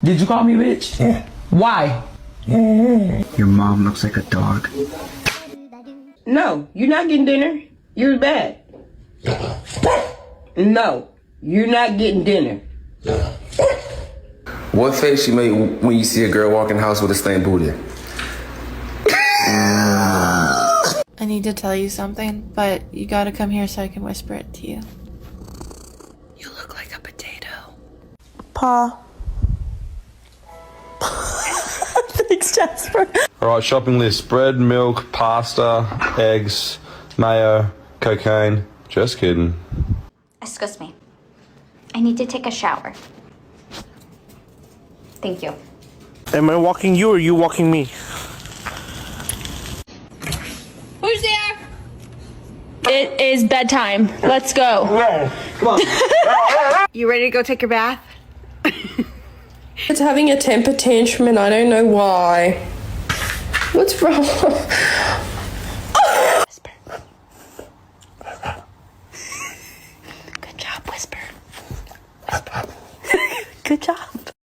Did you call me bitch? Yeah. Why? Your mom looks like a dog. No, you're not getting dinner. You're bad. No, you're not getting dinner. What face you make when you see a girl walk in the house with a stained booty? I need to tell you something, but you gotta come here so I can whisper it to you. You look like a potato. Pa. Thanks, Jasper. Alright, shopping list. Bread, milk, pasta, eggs, mayo, cocaine. Just kidding. Excuse me. I need to take a shower. Thank you. Am I walking you or you walking me? Who's there? It is bedtime. Let's go. Come on. You ready to go take your bath? It's having a temper tantrum and I don't know why. What's wrong? Whisper. Good job, whisper. Whisper. Good job.